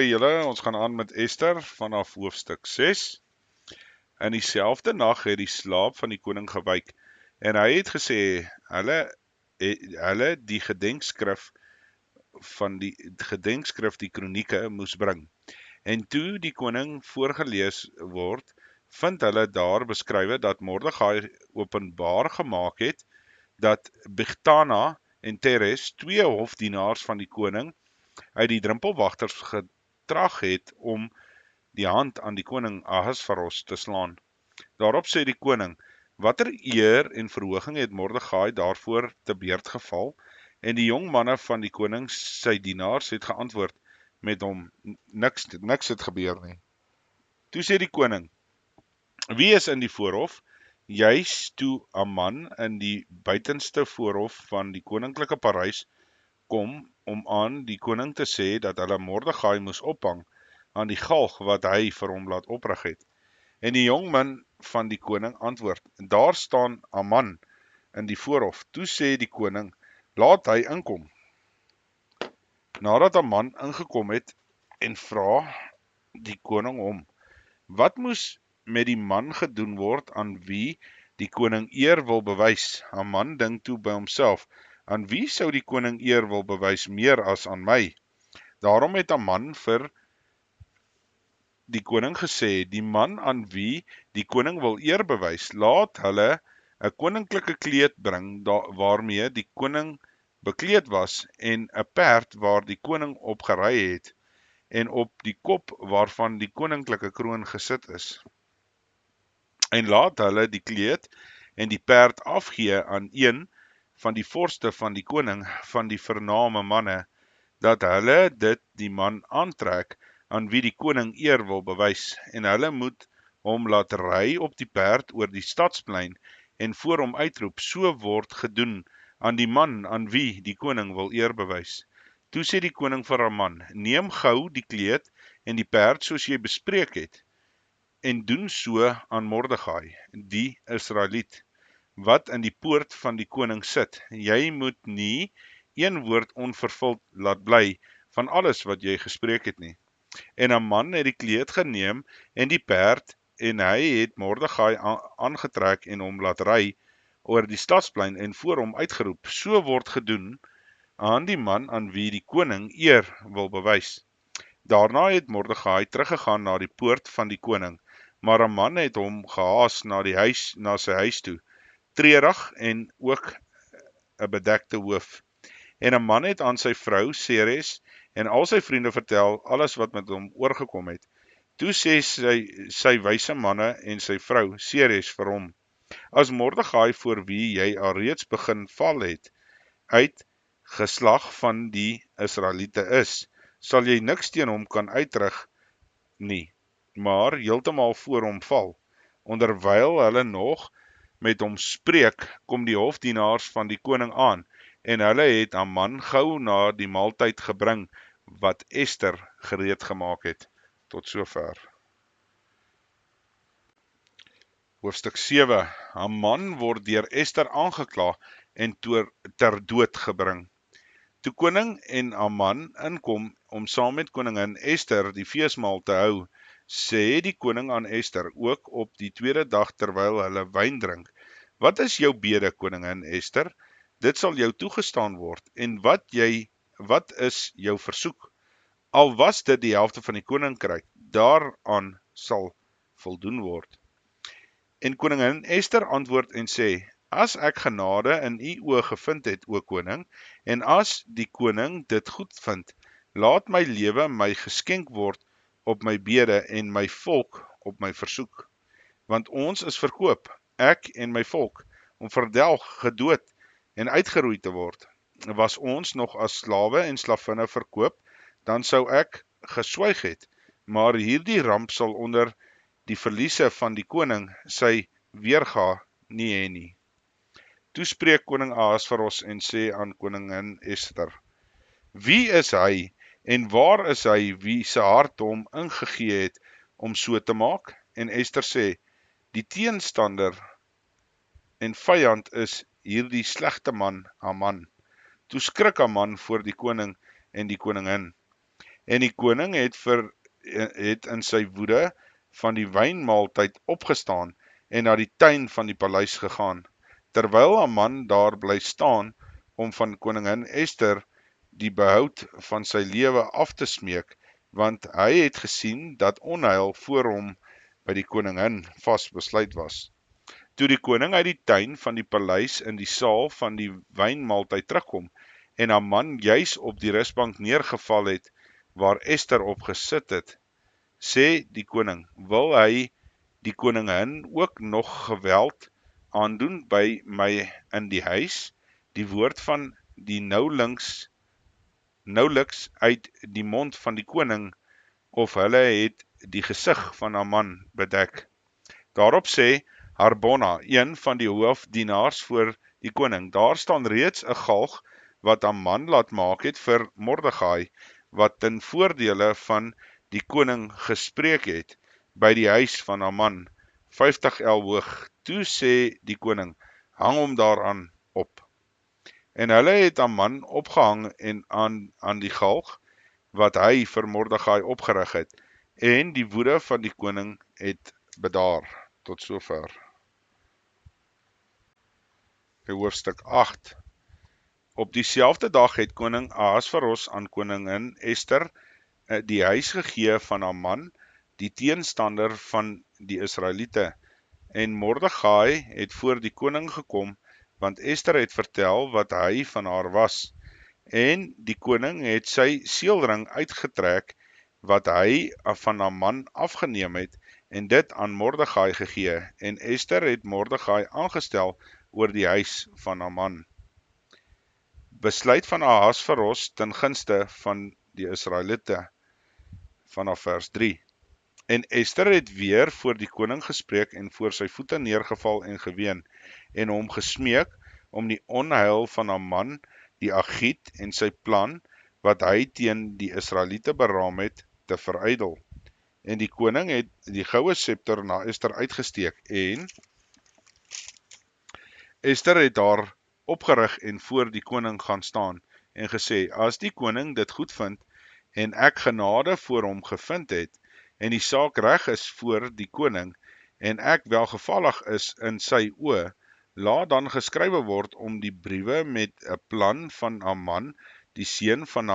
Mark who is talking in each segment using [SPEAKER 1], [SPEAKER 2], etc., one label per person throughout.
[SPEAKER 1] Goeiemôre julle, ons gaan aan met Ester vanaf hoofstuk 6. In dieselfde nag het die slaap van die koning gewyk en hy het gesê, hulle die gedenkskrif die kronieke moes bring. En toe die koning voorgelees word, vind hulle daar beskrywe dat Mordegai openbaar gemaak het, dat Bigtana en Teres, 2 hofdienaars van die koning, uit die drempelwagters getrag het om die hand aan die koning Ahasveros te slaan. Daarop sê die koning, watter eer en verhoging het Mordegai daarvoor te beurt geval? En die jong manne van die koning, sy dienaars, het geantwoord met hom, niks het gebeur nie. Toe sê die koning, wie is in die voorhof? Juis toe Aman in die buitenste voorhof van die koninklike pareis kom om aan die koning te sê dat hulle Mordegai moes ophang aan die galg wat hy vir hom laat oprig het. En die jongman van die koning antwoord, daar staan Aman in die voorhof. Toe sê die koning, laat hy inkom. Nadat Aman ingekom het en vra die koning hom, wat moes met die man gedoen word aan wie die koning eer wil bewys? Aman dink toe by homself, aan wie sou die koning eer wil bewys meer as aan my? Daarom het Aman vir die koning gesê, die man aan wie die koning wil eer bewys, laat hulle 'n koninklike kleed bring waarmee die koning bekleed was en 'n perd waar die koning op gery het en op die kop waarvan die koninklike kroon gesit is. En laat hulle die kleed en die perd afgee aan een van die vorste van die koning, van die vername manne, dat hulle dit die man aantrek, aan wie die koning eer wil bewys, en hulle moet hom laat ry op die perd oor die stadsplein, en voor hom uitroep, so word gedoen aan die man aan wie die koning wil eer bewys. Toe sê die koning vir Aman, neem gou die kleed en die perd soos jy bespreek het, en doen so aan Mordegai, die Israeliet, wat in die poort van die koning sit. Jy moet nie een woord onvervuld laat bly van alles wat jy gespreek het nie. En Aman het die kleed geneem en die perd, en hy het Mordegai aangetrek en hom laat ry oor die stadsplein en voor hom uitgeroep, so word gedoen aan die man aan wie die koning eer wil bewys. Daarna het Mordegai teruggegaan na die poort van die koning, maar Aman het hom gehaas na sy huis toe, treurig en ook 'n bedekte hoof. En Aman het aan sy vrou Seres en al sy vriende vertel alles wat met hom oorgekom het. Toe sê sy wyse manne en sy vrou Seres vir hom, as Mordegai voor wie jy alreeds begin val het, uit geslag van die Israeliete is, sal jy niks teen hom kan uitrig nie, maar heeltemal voor hom val. Onderwyl hulle nog met hom spreek, kom die hofdienaars van die koning aan, en hulle het Aman gou na die maaltyd gebring, wat Ester gereed gemaak het. Tot sover. Hoofstuk 7. Aman word deur Ester aangekla en ter dood gebring. Toe koning en Aman inkom om saam met koningin Ester die feesmaal te hou, sê die koning aan Ester ook op die tweede dag terwyl hulle wyn drink, wat is jou bede, koningin Ester? Dit sal jou toegestaan word, en wat is jou versoek? Al was dit die helfte van die koninkryk, daaraan sal voldoen word. En koningin Ester antwoord en sê, as ek genade in u oë gevind het, o koning, en as die koning dit goed vind, laat my lewe my geskenk word op my bede en my volk op my versoek. Want ons is verkoop, ek en my volk, om verdelg, gedood en uitgeroei te word. Was ons nog as slawe en slavinne verkoop, dan sou ek geswyg het, maar hierdie ramp sal onder die verliese van die koning sy weerga nie hê nie. Toe spreek koning Ahasveros en sê aan koningin Ester, wie is hy en waar is hy wie se hart hom ingegee het om so te maak? En Ester sê, die teenstander en vyand is hierdie slegte man Aman. Toe skrik Aman voor die koning en die koningin. En die koning het in sy woede van die wynmaaltyd opgestaan en na die tuin van die paleis gegaan. Terwyl Haman daar bly staan om van koningin Ester die behoud van sy lewe af te smeek, want hy het gesien dat onheil voor hom by die koningin vasbesluit was. Toe die koning uit die tuin van die paleis in die saal van die wynmaaltyd terugkom, en Haman juis op die rusbank neergeval het, waar Ester op gesit het, sê die koning, wil hy die koningin ook nog geweld aandoen by my in die huis? Die woord van die nouliks uit die mond van die koning, of hulle het die gesig van Haman bedek. Daarop sê Harbona, een van die hoofdienaars voor die koning, daar staan reeds 'n galg wat Haman laat maak het vir Mordegai, wat ten voordele van die koning gespreek het, by die huis van Haman, 50 el hoog. Toe sê die koning, hang hom daaraan op. En hulle het Haman opgehang en aan die galg, wat hy vir Mordegai opgerig het, en die woede van die koning het bedaar. Tot sover. Hoofstuk 8. Op dieselfde dag het koning Ahasveros aan koningin Ester die huis gegee van Haman, die teenstander van die Israeliete, en Mordegai het voor die koning gekom, want Ester het vertel wat hy van haar was, en die koning het sy seelring uitgetrek, wat hy van Haman afgeneem het, en dit aan Mordegai gegee, en Ester het Mordegai aangestel oor die huis van Haman. Besluit van Ahasveros ten gunste van die Israeliete, vanaf vers 3. En Ester het weer voor die koning gespreek en voor sy voete neergeval en geween, en hom gesmeek om die onheil van Haman die Agiet en sy plan, wat hy teen die Israeliete beraam het, te verydel. En die koning het die goue scepter na Ester uitgesteek, en Ester het daar opgerig en voor die koning gaan staan, en gesê, as die koning dit goed vind, en ek genade voor hom gevind het, en die saak reg is voor die koning, en ek welgevallig is in sy oë, laat dan geskrywe word om die briewe met 'n plan van Haman, die seun van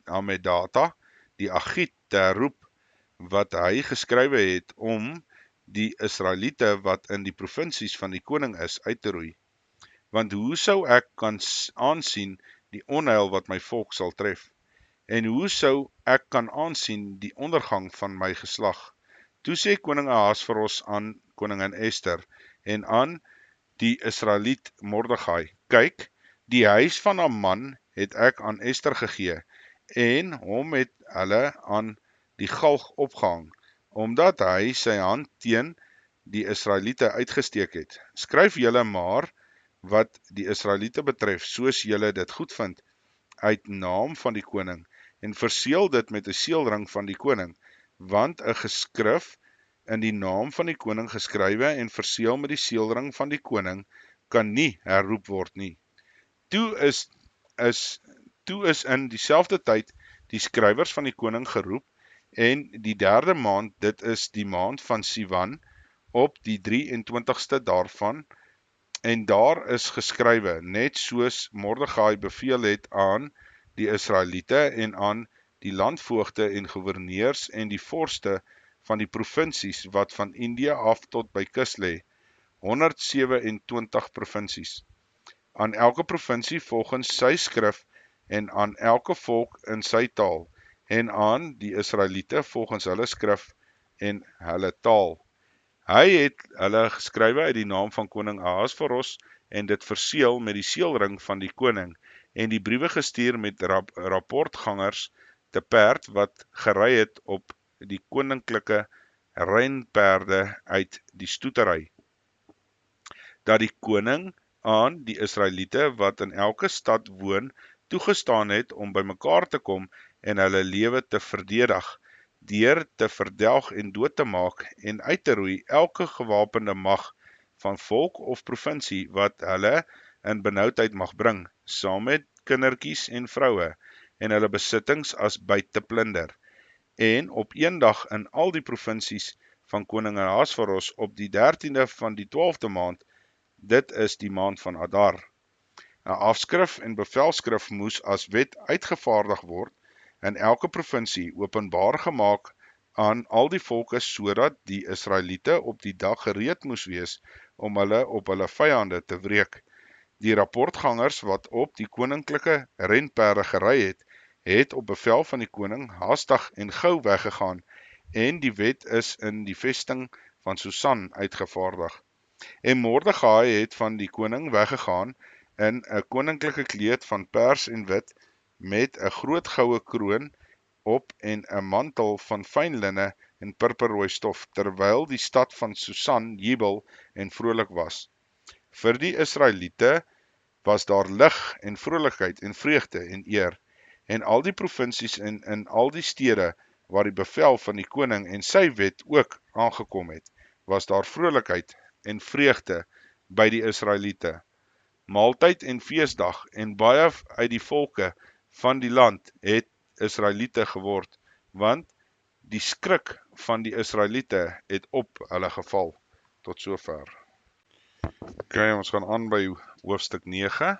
[SPEAKER 1] Hamedata, die Agiet, te herroep, wat hy geskrywe het om die Israeliete wat in die provinsies van die koning is, uit te roei. Want hoe sou ek kan aansien die onheil wat my volk sal tref? En hoe sou ek kan aansien die ondergang van my geslag? Toe sê koning Ahasveros aan koningin Ester en aan die Israeliet Mordegai, kyk, die huis van Haman het ek aan Ester gegee, en hom het hulle aan die galg opgehang, omdat hy sy hand teen die Israeliete uitgesteek het. Skryf julle maar wat die Israeliete betref, soos julle dit goedvind, uit naam van die koning, en verseël dit met 'n seelring van die koning, want 'n geskrif in die naam van die koning geskrywe en verseël met die seelring van die koning, kan nie herroep word nie. Toe is in dieselfde tyd die skrywers van die koning geroep, en die 3de maand, dit is die maand van Sivan, op die 23ste daarvan, en daar is geskrywe, net soos Mordegai beveel het aan die Israeliete en aan die landvoogde en goewerneurs en die vorste van die provinsies wat van Indië af tot by kus lê, 127 provinsies, aan elke provinsie volgens sy skrif en aan elke volk in sy taal, en aan die Israeliete volgens hulle skrif en hulle taal. Hy het hulle geskrywe uit die naam van koning Ahasveros en dit verseël met die seelring van die koning en die briewe gestuur met rapportgangers te perd wat gery het op die koninklike renperde uit die stoetery. Dat die koning aan die Israeliete wat in elke stad woon toegestaan het om bymekaar te kom en hulle lewe te verdedig, deur te verdelg en dood te maak en uit te roei elke gewapende mag van volk of provinsie wat hulle in benoudheid mag bring, saam met kindertjies en vroue, en hulle besittings as byt te plunder. En op een dag in al die provinsies van koning Ahasveros op die 13de van die 12de maand, dit is die maand van Adar. 'n Afskrif en bevelskrif moes as wet uitgevaardig word in elke provinsie openbaar gemaak aan al die volke sodat die Israeliete op die dag gereed moes wees om hulle op hulle vyande te wreek. Die rapportgangers wat op die koninklike renperde gery het op bevel van die koning haastig en gou weggegaan en die wet is in die vesting van Susan uitgevaardig. En Mordegai het van die koning weggegaan in 'n koninklike kleed van pers en wit met 'n groot goue kroon op en 'n mantel van fyn linne en purperrooi stof, terwyl die stad van Susan jubel en vrolik was. Vir die Israeliete was daar lig en vrolikheid en vreugde en eer, en al die provinsies en in al die stede waar die bevel van die koning en sy wet ook aangekom het, was daar vrolikheid en vreugde by die Israeliete. Maaltyd en feesdag en baie uit die volke van die land het Israeliete geword, want die skrik van die Israeliete het op hulle geval. Tot sover. Ons gaan aan by hoofstuk 9.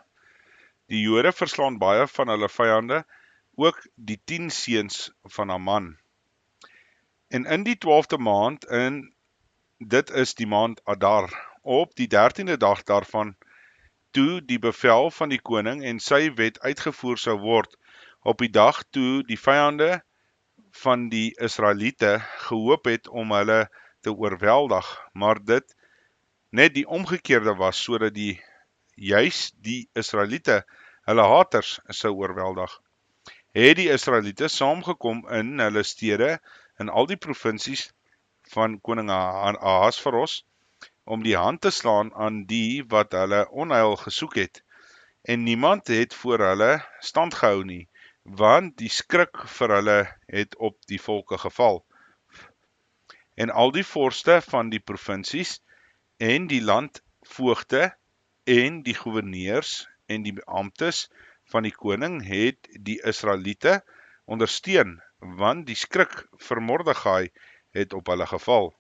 [SPEAKER 1] Die Jode verslaan baie van hulle vyande, ook die 10 seuns van Aman. En in die 12de maand, en dit is die maand Adar, op die 13de dag daarvan, toe die bevel van die koning en sy wet uitgevoer sou word, op die dag toe die vyande van die Israeliete gehoop het om hulle te oorweldig, maar dit net die omgekeerde was, sodat juis die Israeliete hulle haters sou oorweldig. Het die Israeliete saamgekom in hulle stede in al die provinsies van koning Ahasveros om die hand te slaan aan die wat hulle onheil gesoek het, en niemand het voor hulle stand gehou nie, want die skrik vir hulle het op die volke geval. En al die vorste van die provinsies en die landvoogde en die goewerneurs en die beamptes van die koning het die Israeliete ondersteun, want die skrik vir Mordegai het op hulle geval.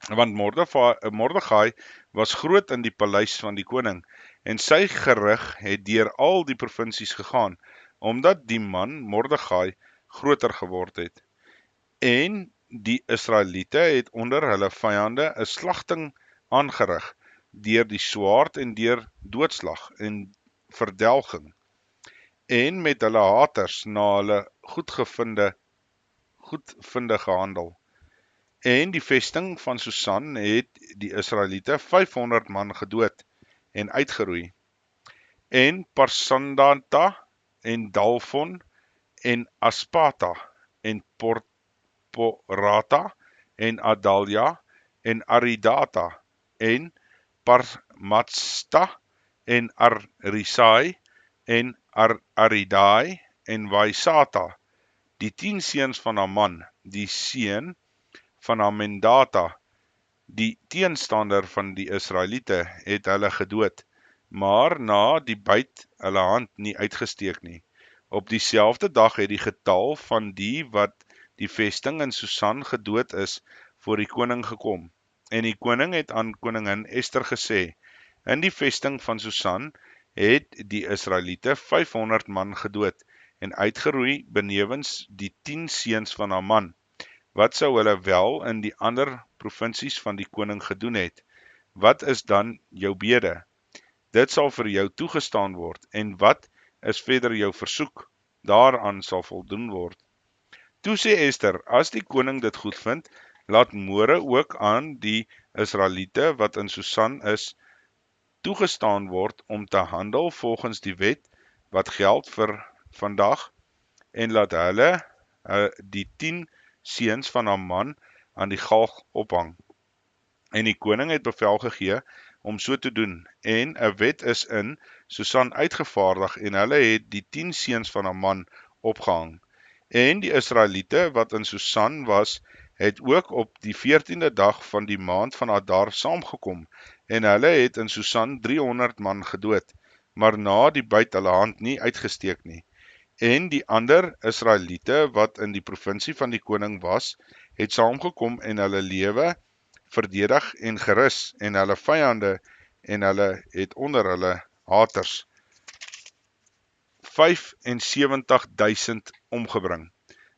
[SPEAKER 1] Want Mordegai was groot in die paleis van die koning, en sy gerig het deur al die provinsies gegaan, omdat die man Mordegai groter geword het. En die Israeliete het onder hulle vyande 'n slagting aangerig, deur die swaard en deur doodslag en verdelging, en met hulle haters na hulle goedvinde gehandel. En die vesting van Susan het die Israeliete 500 man gedood en uitgeroei. En Parsandata en Dalfon en Aspata en Porata en Adalia en Aridata en Parmatsta en Arisai en Aridai en Waisata, die 10 seuns van Aman, die seun van Amendata, die teenstander van die Israeliete, het hulle gedood, maar na die byt hulle hand nie uitgesteek nie. Op dieselfde dag het die getal van die wat die vesting in Susan gedood is, voor die koning gekom. En die koning het aan koningin Ester gesê, in die vesting van Susan het die Israeliete 500 man gedood en uitgeroei benewens die 10 seuns van Aman. Wat sou hulle wel in die ander provinsies van die koning gedoen het? Wat is dan jou bede? Dit sal vir jou toegestaan word, en wat is verder jou versoek? Daaraan sal voldoen word. Toe sê Ester, as die koning dit goed vind, laat môre ook aan die Israeliete wat in Susan is, toegestaan word om te handel volgens die wet wat geld vir vandag, en laat hulle die 10 seuns van Aman aan die galg ophang. En die koning het bevel gegee om so te doen, en 'n wet is in Susan uitgevaardig, en hulle het die 10 seuns van Aman opgehang. En die Israeliete wat in Susan was, het ook op die 14de dag van die maand van Adar saamgekom, en hulle het in Susan 300 man gedood, maar na die byt hulle hand nie uitgesteek nie. En die ander Israeliete wat in die provinsie van die koning was, het saamgekom en hulle lewe verdedig en gerus en hulle vyande en hulle het onder hulle haters 75,000 omgebring,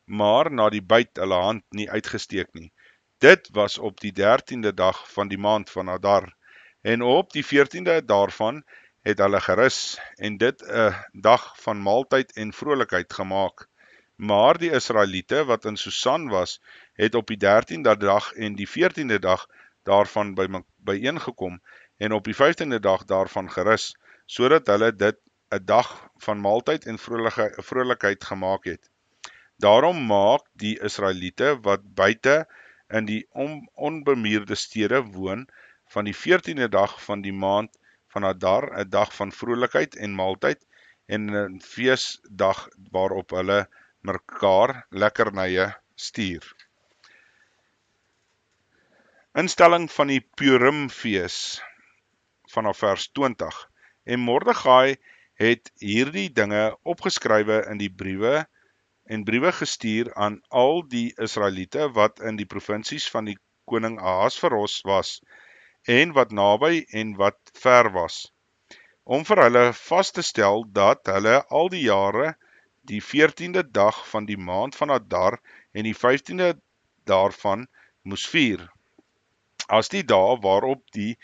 [SPEAKER 1] maar na die byt hulle hand nie uitgesteek nie. Dit was op die 13de dag van die maand van Adar, en op die 14de daarvan het hulle gerus, en dit 'n dag van maaltyd en vrolikheid gemaak. Maar die Israeliete wat in Susan was, het op die 13de dag en die 14de dag daarvan byeengekom, en op die 15de dag daarvan gerus, sodat hulle dit 'n dag van maaltyd en vrolikheid gemaak het. Daarom maak die Israeliete wat buite in die onbemuurde stede woon, van die 14de dag van die maand van Adar 'n dag van vrolikheid en maaltyd en 'n feesdag waarop hulle mekaar lekkernye stuur. Instelling van die Purimfees vanaf vers 20. En Mordegai het hierdie dinge opgeskrywe in die briewe gestuur aan al die Israeliete wat in die provinsies van die koning Ahasveros was, en wat naby en wat ver was, om vir hulle vas te stel dat hulle al die jare die 14de dag van die maand van Adar en die 15de daarvan moes vier, as die dae waarop die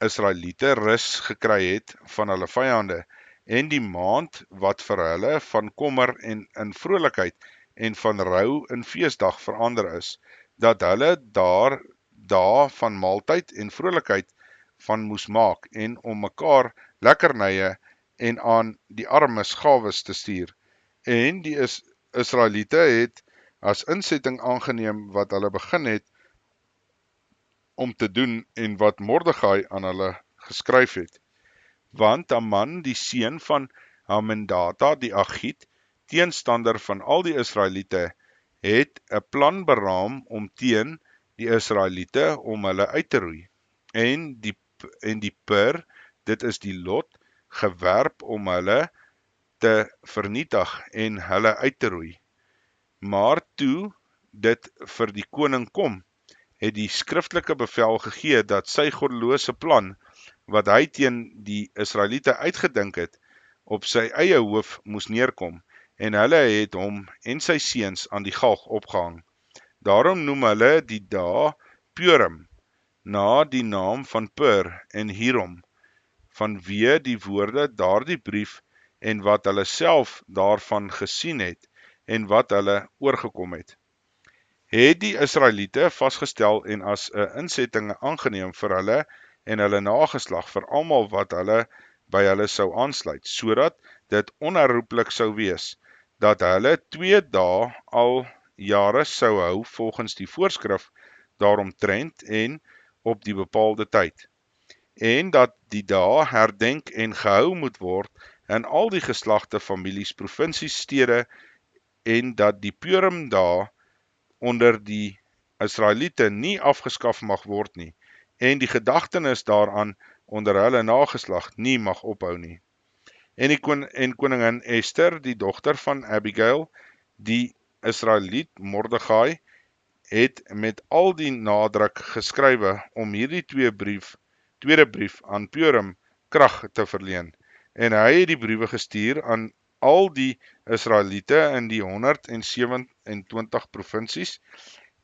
[SPEAKER 1] Israeliete rus gekry het van hulle vyande, en die maand wat vir hulle van kommer en in vrolikheid en van rou in feesdag verander is, dat hulle daar dae van maaltyd en vrolikheid van moes maak, en om mekaar lekkernye en aan die armes gawes te stuur. En die Israeliete het as insetting aangeneem wat hulle begin het om te doen en wat Mordegai aan hulle geskryf het. Want Haman, die seun van Hamendata, die Agit, teenstander van al die Israeliete, het 'n plan beraam om teen die Israeliete om hulle uit te roei. En die Pur, dit is die lot, gewerp om hulle te vernietig en hulle uit te roei. Maar toe dit vir die koning kom, het die skriftelike bevel gegee dat sy goddelose plan, wat hy teen die Israeliete uitgedink het, op sy eie hoof moes neerkom, en hulle het hom en sy seuns aan die galg opgehang. Daarom noem hulle die dae Purim, na die naam van Pur en Hiram, vanweë die woorde daardie brief en wat hulle self daarvan gesien het en wat hulle oorgekom het. Het die Israeliete vasgestel en as 'n insetting aangeneem vir hulle en hulle nageslag vir almal wat hulle by hulle sou aansluit, sodat dit onherroepelik sou wees, dat hulle 2 dae al jare sou hou volgens die voorskrif daaromtrent en op die bepaalde tyd, en dat die dae herdenk en gehou moet word in al die geslagte, families, provinsies, stede, en dat die Purim dae onder die Israeliete nie afgeskaf mag word nie, en die gedagtenis daaraan onder hulle nageslag nie mag ophou nie. En koningin Ester, die dogter van Abigail, die Israeliet Mordegai, het met al die nadruk geskrywe om hierdie tweede brief aan Purim krag te verleen, en hy het die briewe gestuur aan al die Israeliete in die 127 provinsies,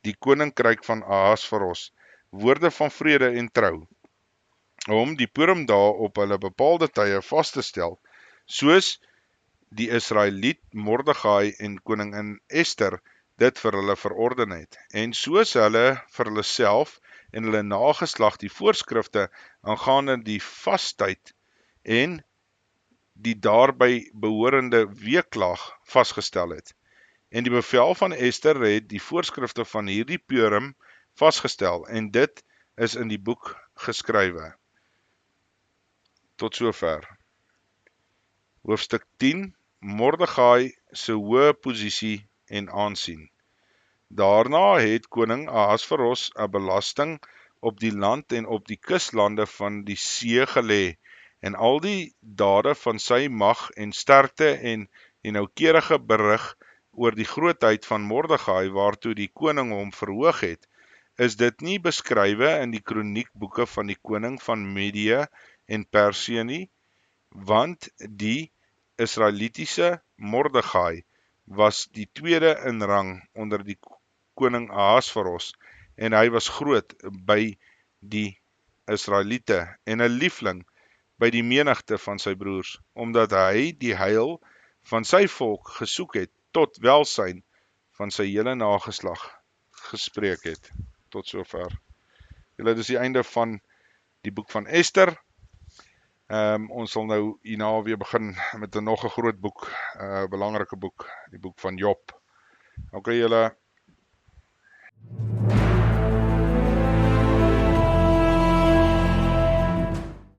[SPEAKER 1] die koninkryk van Ahasveros, woorde van vrede en trou, om die Purim dae op hulle bepaalde tye vas te stel, soos die Israeliet Mordegai en koningin Ester dit vir hulle verorden het, en soos hulle vir hulle self en hulle nageslag die voorskrifte aangaande die vastyd en die daarby behorende weeklag vasgestel het. En die bevel van Ester het die voorskrifte van hierdie Purim vasgestel, en dit is in die boek geskrywe. Tot sover. Hoofstuk 10. Mordegai se hoë posisie en aansien. Daarna het koning Ahasveros 'n belasting op die land en op die kuslande van die see gelê, en al die dade van sy mag en sterkte en die noukeurige berig oor die grootheid van Mordegai waartoe die koning hom verhoog het, is dit nie beskrywe in die kroniekboeke van die koning van Medië en Persië nie, want die Israelitiese Mordegai was die tweede in rang onder die koning Ahasveros en hy was groot by die Israeliete en 'n liefling by die menigte van sy broers, omdat hy die heil van sy volk gesoek het tot welsyn van sy hele nageslag gespreek het. Tot sover. Julle, dis die einde van die boek van Ester. Ons sal nou hierna weer begin met nog 'n groot boek, belangrike boek, die boek van Job. Okay, julle.